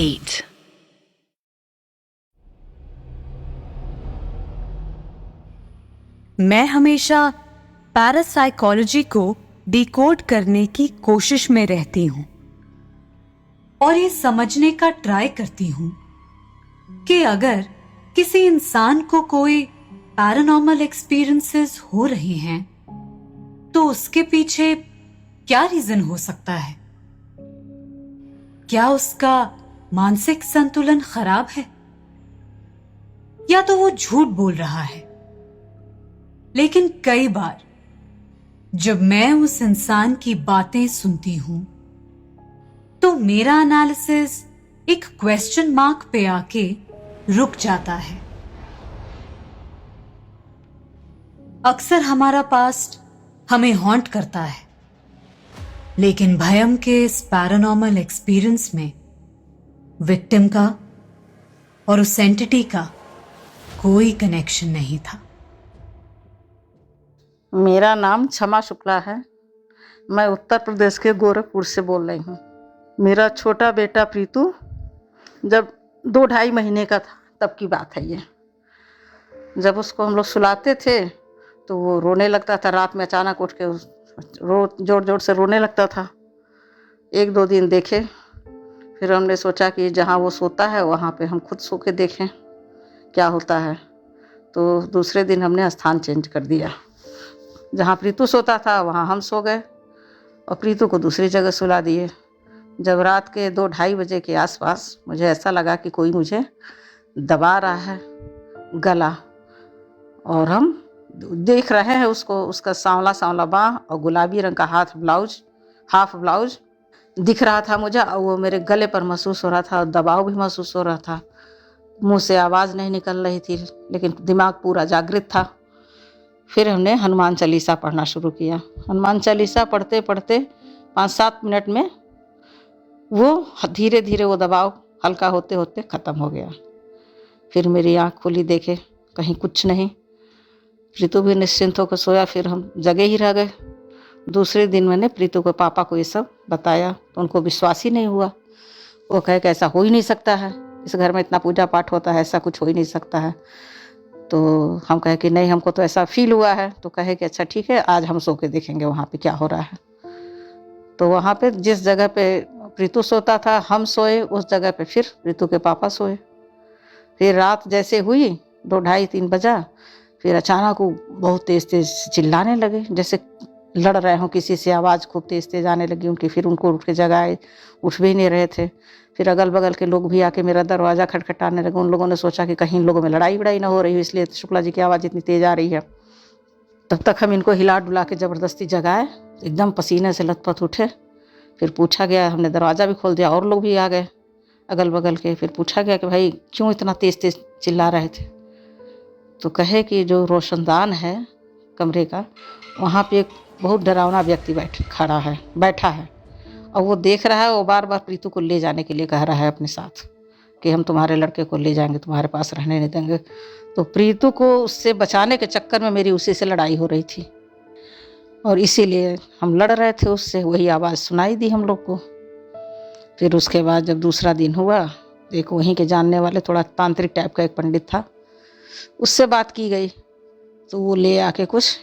8. मैं हमेशा पैरासाइकोलॉजी को डिकोड करने की कोशिश में रहती हूं और ये समझने का ट्राई करती हूं कि अगर किसी इंसान को कोई पैरानॉर्मल एक्सपीरियंसेस हो रहे हैं तो उसके पीछे क्या रीजन हो सकता है। क्या उसका मानसिक संतुलन खराब है या तो वो झूठ बोल रहा है। लेकिन कई बार जब मैं उस इंसान की बातें सुनती हूं तो मेरा एनालिसिस एक क्वेश्चन मार्क पे आके रुक जाता है। अक्सर हमारा पास्ट हमें हॉन्ट करता है, लेकिन भयम के इस पैरानॉर्मल एक्सपीरियंस में विक्टिम का और उस एंटिटी का कोई कनेक्शन नहीं था। मेरा नाम क्षमा शुक्ला है। मैं उत्तर प्रदेश के गोरखपुर से बोल रही हूँ। मेरा छोटा बेटा प्रीतु जब 2-2.5 महीने का था तब की बात है ये। जब उसको हम लोग सुलाते थे तो वो रोने लगता था। रात में अचानक उठ के जोर जोर से रोने लगता था। 1-2 दिन देखे, फिर हमने सोचा कि जहाँ वो सोता है वहाँ पे हम खुद सो के देखें क्या होता है। तो दूसरे दिन हमने स्थान चेंज कर दिया। जहाँ प्रीतु सोता था वहाँ हम सो गए और प्रीतु को दूसरी जगह सुला दिए। जब रात के 2-2.5 बजे के आसपास मुझे ऐसा लगा कि कोई मुझे दबा रहा है गला, और हम देख रहे हैं उसको। उसका सांवला सांवला बाँह और गुलाबी रंग का हाफ ब्लाउज दिख रहा था मुझे, और वो मेरे गले पर महसूस हो रहा था और दबाव भी महसूस हो रहा था। मुंह से आवाज़ नहीं निकल रही थी, लेकिन दिमाग पूरा जागृत था। फिर हमने हनुमान चालीसा पढ़ना शुरू किया। हनुमान चालीसा पढ़ते पढ़ते 5-7 मिनट में वो धीरे धीरे वो दबाव हल्का होते होते ख़त्म हो गया। फिर मेरी आँख खुली, देखे कहीं कुछ नहीं। प्रीतु भी निश्चिंत होकर सोया। फिर हम जगे ही रह गए। दूसरे दिन मैंने प्रीतु के पापा को ये सब बताया तो उनको विश्वास ही नहीं हुआ। वो कहे कि ऐसा हो ही नहीं सकता है, इस घर में इतना पूजा पाठ होता है, ऐसा कुछ हो ही नहीं सकता है। तो हम कहे कि नहीं, हमको तो ऐसा फील हुआ है। तो कहे कि अच्छा ठीक है, आज हम सो के देखेंगे वहाँ पे क्या हो रहा है। तो वहाँ पे जिस जगह पे प्रीतु सोता था हम सोए, उस जगह पे फिर प्रीतु के पापा सोए। फिर रात जैसे हुई 2-2.5-3 बजा, फिर अचानक वो बहुत तेज़ तेज़ चिल्लाने लगे, जैसे लड़ रहे हों किसी से। आवाज़ खूब तेज़ तेज़ आने लगी उनकी। फिर उनको उठ के जगाए, उठ भी नहीं रहे थे। फिर अगल बगल के लोग भी आके मेरा दरवाज़ा खटखटाने लगे। उन लोगों ने सोचा कि कहीं इन लोगों में लड़ाई वड़ाई ना हो रही हो, इसलिए शुक्ला जी की आवाज़ इतनी तेज़ आ रही है। तब तक हम इनको हिला डुला के ज़बरदस्ती जगाए। एकदम पसीने से लथपथ उठे। फिर पूछा गया, हमने दरवाज़ा भी खोल दिया और लोग भी आ गए अगल बगल के। फिर पूछा गया कि भाई क्यों इतना तेज़ तेज़ चिल्ला रहे थे। तो कहे कि जो रोशनदान है कमरे का, वहाँ पे एक बहुत डरावना व्यक्ति बैठा है और वो देख रहा है। वो बार बार प्रीतु को ले जाने के लिए कह रहा है अपने साथ कि हम तुम्हारे लड़के को ले जाएंगे, तुम्हारे पास रहने नहीं देंगे। तो प्रीतु को उससे बचाने के चक्कर में मेरी उसी से लड़ाई हो रही थी और इसीलिए हम लड़ रहे थे उससे। वही आवाज़ सुनाई दी हम लोग को। फिर उसके बाद जब दूसरा दिन हुआ, एक वहीं के जानने वाले थोड़ा तांत्रिक टाइप का एक पंडित था, उससे बात की गई। तो वो ले आके कुछ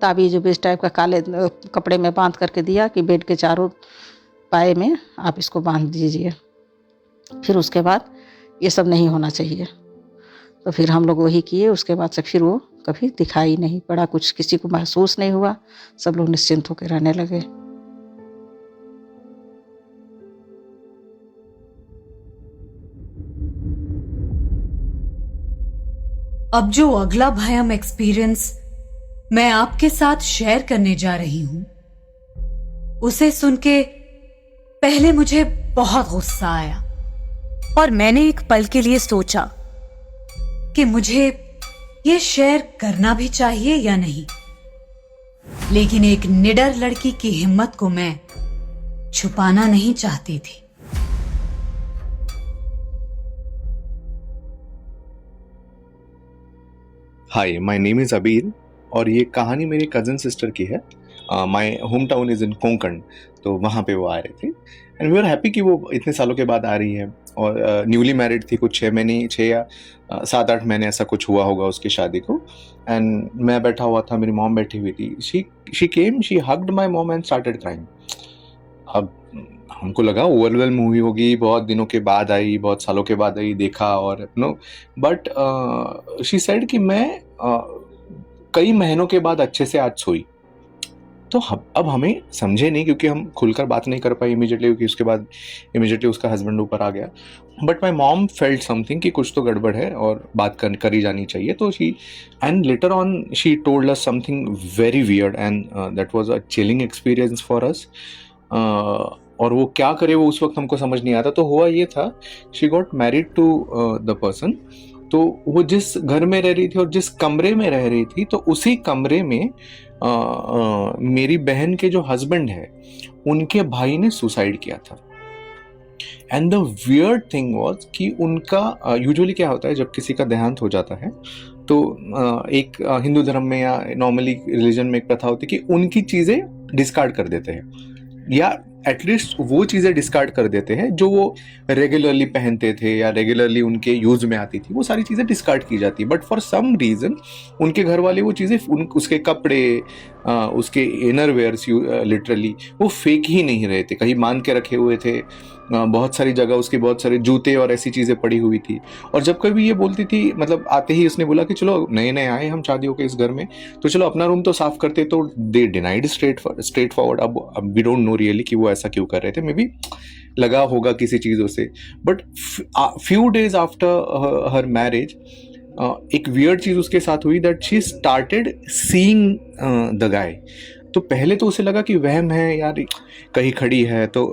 ताबीज उबीज टाइप का काले कपड़े में बांध करके दिया कि बेड के चारों पाए में आप इसको बांध दीजिए। फिर उसके बाद ये सब नहीं होना चाहिए। तो फिर हम लोग वही किए। उसके बाद से फिर वो कभी दिखाई नहीं पड़ा, कुछ किसी को महसूस नहीं हुआ। सब लोग निश्चिंत होकर रहने लगे। अब जो अगला भयम एक्सपीरियंस मैं आपके साथ शेयर करने जा रही हूं, उसे सुन के पहले मुझे बहुत गुस्सा आया और मैंने एक पल के लिए सोचा कि मुझे ये शेयर करना भी चाहिए या नहीं। लेकिन एक निडर लड़की की हिम्मत को मैं छुपाना नहीं चाहती थी। हाय, माय नेम इज़ अबीर और ये कहानी मेरी कज़न सिस्टर की है। My home town is in Konkan, तो वहाँ पे वो आ रहे थे एंड वी आर हैप्पी कि वो इतने सालों के बाद आ रही है। और न्यूली मैरिड थी, कुछ 6 या 7-8 महीने ऐसा कुछ हुआ होगा उसकी शादी को। एंड मैं बैठा हुआ था, मेरी मॉम बैठी हुई थी, she came, she hugged my mom and started crying. अब हमको लगा ओवरवेल्म हुई होगी, बहुत दिनों के बाद आई, बहुत सालों के बाद आई, देखा और नो, बट शी सेड कि मैं कई महीनों के बाद अच्छे से आज सोई। तो अब हमें समझे नहीं, क्योंकि हम खुलकर बात नहीं कर पाए इमीडिएटली, क्योंकि उसके बाद इमीडिएटली उसका हस्बैंड ऊपर आ गया। But my mom felt something कि कुछ तो गड़बड़ है और बात करी जानी चाहिए। तो she and later on she told us something very weird and that was a chilling experience for us. और वो क्या करे वो उस वक्त हमको समझ नहीं आता। तो हुआ ये था, she got married to the person, तो वो जिस घर में रह रही थी और जिस कमरे में रह रही थी, तो उसी कमरे में मेरी बहन के जो हस्बैंड है उनके भाई ने सुसाइड किया था। And the weird thing was कि उनका यूजुअली क्या होता है जब किसी का देहांत हो जाता है, तो एक हिंदू धर्म में या नॉर्मली रिलीजन में एक प्रथा होती है कि उनकी चीज़ें डिस्कार्ड कर देते हैं, या एटलीस्ट वो चीज़ें डिस्कार्ड कर देते हैं जो वो रेगुलरली पहनते थे या रेगुलरली उनके यूज़ में आती थी, वो सारी चीज़ें डिस्कार्ड की जाती है। बट फॉर सम रीज़न उनके घर वाले वो चीज़ें, उसके कपड़े, उसके इनर वेयर्स लिटरली वो फेंक ही नहीं रहे थे, कहीं मान के रखे हुए थे। बहुत सारी जगह उसके बहुत सारे जूते और ऐसी चीज़ें पड़ी हुई थी। और जब कभी ये बोलती थी, मतलब आते ही उसने बोला कि चलो नए नए आए हम शादी होकर इस घर में, तो चलो अपना रूम तो साफ करते, तो दे डिनाइड स्ट्रेट फॉरवर्ड। अब वी डोंट नो रियली कि वो ऐसा क्यों कर रहे थे, मे बी लगा होगा किसी चीज़ों से। But few days after her marriage एक वियर्ड चीज़ उसके साथ हुई, that she started seeing the guy. तो पहले तो उसे लगा कि वहम है यार, कहीं खड़ी है तो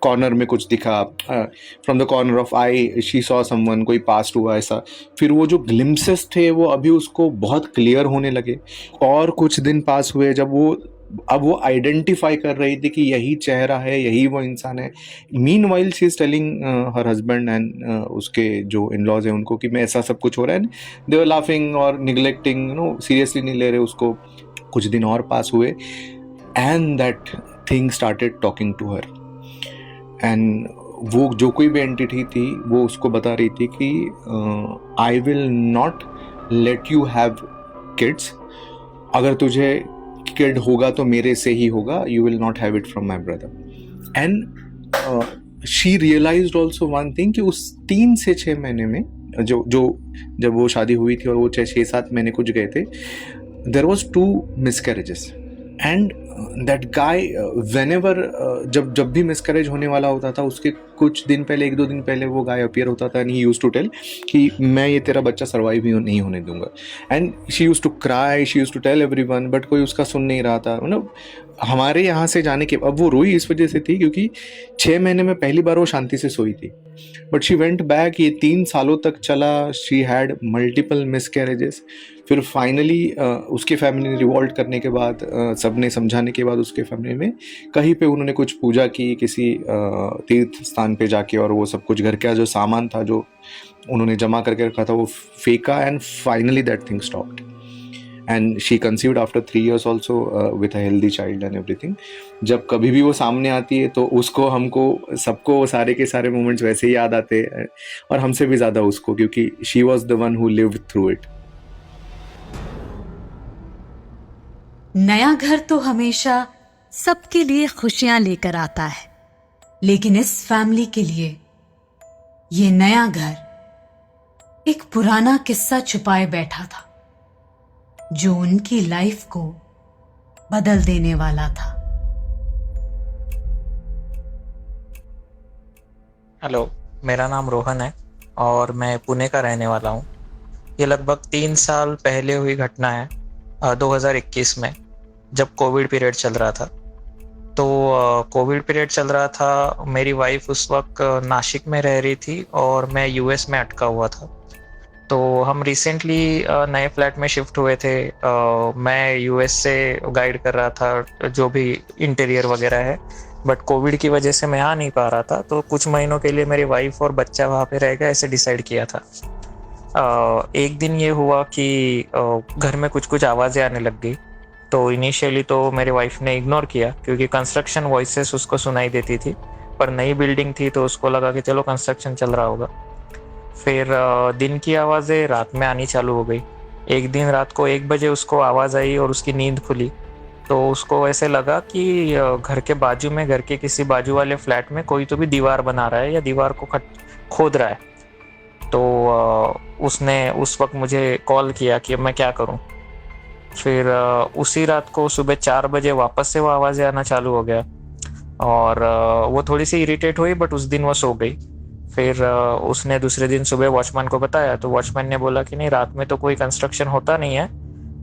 कॉर्नर में कुछ दिखा, from the corner of I she saw someone, कोई पास्ट हुआ ऐसा। फिर वो जो ग्लिम्सेस थे वो अभी उसको बहुत क्लियर होने लगे। और कुछ दिन पास हुए जब वो आइडेंटिफाई कर रही थी कि यही चेहरा है, यही वो इंसान है। Meanwhile she is telling her husband and उसके जो इन लॉज हैं उनको कि मैं ऐसा सब कुछ हो रहा है। दे वर लाफिंग और निगलेक्टिंग, सीरियसली नहीं ले रहे उसको। कुछ दिन और पास हुए and that thing started talking to her. And वो जो कोई भी एंटिटी थी वो उसको बता रही थी कि I will not let you have kids, अगर तुझे किड होगा तो मेरे से ही होगा, you will not have it from my brother. And she realized also one thing कि उस 3 से 6 महीने में जब वो शादी हुई थी और वो 6-7 महीने कुछ गए थे, there was 2 miscarriages and that guy whenever जब भी miscarriage होने वाला होता था उसके कुछ दिन पहले, 1-2 दिन पहले वो guy appear होता था and he used to tell कि मैं ये तेरा बच्चा survive ही नहीं होने दूंगा। and she used to cry, she used to tell everyone, but कोई उसका सुन नहीं रहा था। मतलब हमारे यहाँ से जाने के, अब वो रोई इस वजह से थी क्योंकि 6 महीने में पहली बार वो शांति से सोई थी। बट शी वेंट बैक, ये 3 सालों तक चला, शी हैड मल्टीपल मिसकैरेजेस। फिर फाइनली उसके फैमिली ने रिवॉल्ट करने के बाद, सबने समझाने के बाद उसके फैमिली में कहीं पे उन्होंने कुछ पूजा की किसी तीर्थ स्थान पे जाके, और वो सब कुछ घर का जो सामान था जो उन्होंने जमा करके रखा था वो फेंका and finally that thing stopped. And she conceived after 3 years also with a healthy child and everything. जब कभी भी वो सामने आती है तो उसको, हमको सबको सारे के सारे मोमेंट्स वैसे ही याद आते हैं, और हमसे भी ज़्यादा उसको, क्योंकि she was the one who lived through it. नया घर तो हमेशा सबके लिए खुशियां लेकर आता है, लेकिन इस फैमिली के लिए ये नया घर एक पुराना किस्सा छुपाए बैठा था जो उनकी लाइफ को बदल देने वाला था। हेलो, मेरा नाम रोहन है और मैं पुणे का रहने वाला हूँ। ये लगभग 3 साल पहले हुई घटना है, 2021 में, जब कोविड पीरियड चल रहा था। तो कोविड पीरियड चल रहा था, मेरी वाइफ उस वक्त नासिक में रह रही थी और मैं यूएस में अटका हुआ था। तो हम रिसेंटली नए फ्लैट में शिफ्ट हुए थे। मैं यूएस से गाइड कर रहा था जो भी इंटीरियर वगैरह है, बट कोविड की वजह से मैं आ नहीं पा रहा था। तो कुछ महीनों के लिए मेरी वाइफ और बच्चा वहाँ पे रहेगा ऐसे डिसाइड किया था। एक दिन ये हुआ कि घर में कुछ आवाज़ें आने लग गई तो इनिशियली तो मेरे वाइफ ने इग्नोर किया क्योंकि कंस्ट्रक्शन वॉइसेस उसको सुनाई देती थी, पर नई बिल्डिंग थी तो उसको लगा कि चलो कंस्ट्रक्शन चल रहा होगा। फिर दिन की आवाज़ें रात में आनी चालू हो गई। एक दिन रात को 1 बजे उसको आवाज़ आई और उसकी नींद खुली, तो उसको ऐसे लगा कि घर के बाजू में, घर के किसी बाजू वाले फ्लैट में कोई तो भी दीवार बना रहा है या दीवार को खोद रहा है। तो उसने उस वक्त मुझे कॉल किया कि अब मैं क्या करूं। फिर उसी रात को सुबह 4 बजे वापस से वो आवाज़ें आना चालू हो गया और वो थोड़ी सी इरिटेट हुई, बट उस दिन वो सो गई। फिर उसने दूसरे दिन सुबह वॉचमैन को बताया, तो वॉचमैन ने बोला कि नहीं, रात में तो कोई कंस्ट्रक्शन होता नहीं है,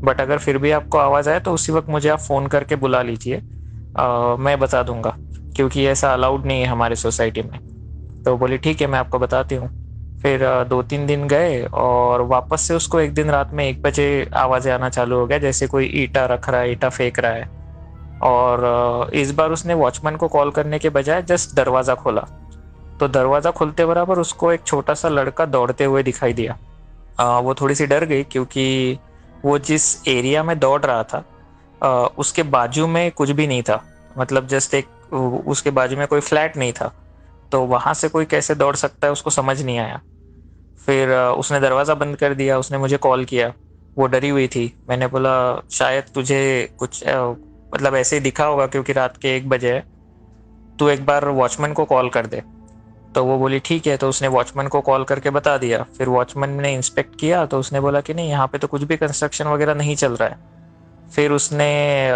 बट अगर फिर भी आपको आवाज़ आए तो उसी वक्त मुझे आप फ़ोन करके बुला लीजिए, मैं बता दूंगा, क्योंकि ऐसा अलाउड नहीं है हमारी सोसाइटी में। तो बोली ठीक है, मैं आपको बताती हूँ। फिर 2-3 दिन गए और वापस से उसको एक दिन रात में 1 बजे आवाज़ें आना चालू हो गया, जैसे कोई ईंटा रख रहा है, ईंटा फेंक रहा है। और इस बार उसने वॉचमैन को कॉल करने के बजाय जस्ट दरवाज़ा खोला, तो दरवाज़ा खुलते बराबर उसको एक छोटा सा लड़का दौड़ते हुए दिखाई दिया। वो थोड़ी सी डर गई क्योंकि वो जिस एरिया में दौड़ रहा था उसके बाजू में कुछ भी नहीं था, मतलब जस्ट उसके बाजू में कोई फ्लैट नहीं था, तो वहाँ से कोई कैसे दौड़ सकता है उसको समझ नहीं आया। फिर उसने दरवाज़ा बंद कर दिया। उसने मुझे कॉल किया, वो डरी हुई थी। मैंने बोला शायद तुझे कुछ मतलब ऐसे ही दिखा होगा क्योंकि रात के 1 बजे है, तू एक बार वॉचमैन को कॉल कर दे। तो वो बोली ठीक है, तो उसने वॉचमैन को कॉल करके बता दिया। फिर वॉचमैन ने इंस्पेक्ट किया तो उसने बोला कि नहीं, यहाँ पे तो कुछ भी कंस्ट्रक्शन वगैरह नहीं चल रहा है। फिर उसने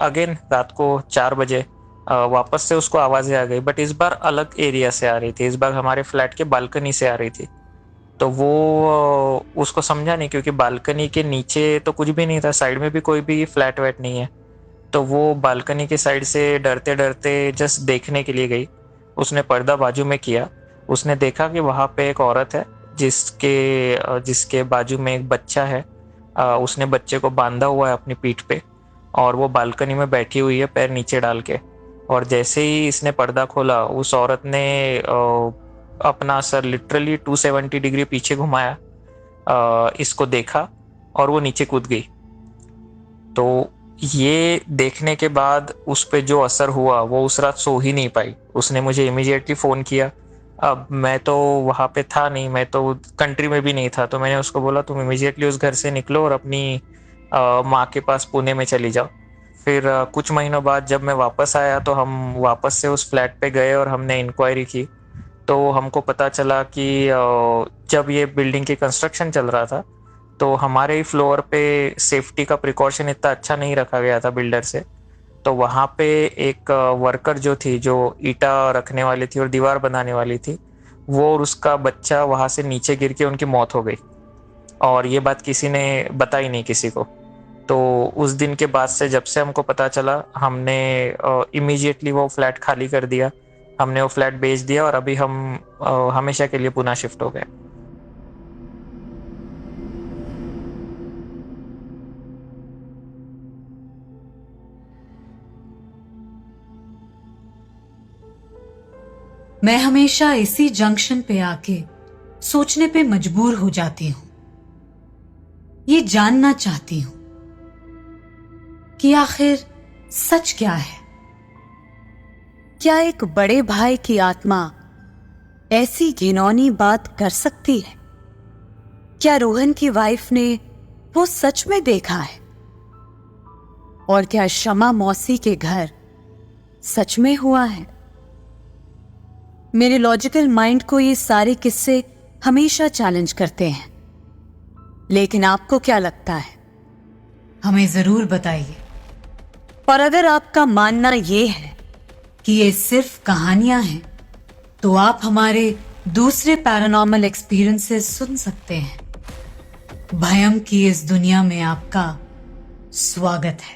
अगेन रात को 4 बजे वापस से उसको आवाज़ें आ गई, बट इस बार अलग एरिया से आ रही थी, इस बार हमारे फ्लैट के बालकनी से आ रही थी। तो वो उसको समझा नहीं क्योंकि बालकनी के नीचे तो कुछ भी नहीं था, साइड में भी कोई भी फ्लैट वैट नहीं है। तो वो बालकनी के साइड से डरते डरते जस्ट देखने के लिए गई। उसने पर्दा बाजू में किया, उसने देखा कि वहाँ पे एक औरत है जिसके बाजू में एक बच्चा है। उसने बच्चे को बांधा हुआ है अपनी पीठ पे और वो बालकनी में बैठी हुई है पैर नीचे डाल के। और जैसे ही इसने पर्दा खोला, उस औरत ने अपना सर लिटरली 270 डिग्री पीछे घुमाया, इसको देखा और वो नीचे कूद गई। तो ये देखने के बाद उस पर जो असर हुआ, वो उस रात सो ही नहीं पाई। उसने मुझे इमीडिएटली फ़ोन किया। अब मैं तो वहाँ पे था नहीं, मैं तो कंट्री में भी नहीं था, तो मैंने उसको बोला तुम इमीडिएटली उस घर से निकलो और अपनी माँ के पास पुणे में चली जाओ। फिर कुछ महीनों बाद जब मैं वापस आया तो हम वापस से उस फ्लैट पे गए और हमने इंक्वायरी की। तो हमको पता चला कि जब ये बिल्डिंग की कंस्ट्रक्शन चल रहा था तो हमारे ही फ्लोर पे सेफ्टी का प्रिकॉशन इतना अच्छा नहीं रखा गया था बिल्डर से। तो वहाँ पे एक वर्कर जो थी, जो ईंटा रखने वाली थी और दीवार बनाने वाली थी, वो और उसका बच्चा वहाँ से नीचे गिर के उनकी मौत हो गई। और ये बात किसी ने बताई नहीं किसी को। तो उस दिन के बाद से जब से हमको पता चला, हमने इमीडिएटली वो फ्लैट खाली कर दिया, हमने वो फ्लैट बेच दिया और अभी हम हमेशा के लिए पुणे शिफ्ट हो गए। मैं हमेशा इसी जंक्शन पे आके सोचने पे मजबूर हो जाती हूं। ये जानना चाहती हूं कि आखिर सच क्या है। क्या एक बड़े भाई की आत्मा ऐसी घिनौनी बात कर सकती है? क्या रोहन की वाइफ ने वो सच में देखा है? और क्या शमा मौसी के घर सच में हुआ है? मेरे लॉजिकल माइंड को ये सारे किस्से हमेशा चैलेंज करते हैं, लेकिन आपको क्या लगता है? हमें जरूर बताइए। और अगर आपका मानना ये है कि ये सिर्फ कहानियां हैं, तो आप हमारे दूसरे पैरानॉर्मल एक्सपीरियंसेस सुन सकते हैं। भयम की इस दुनिया में आपका स्वागत है।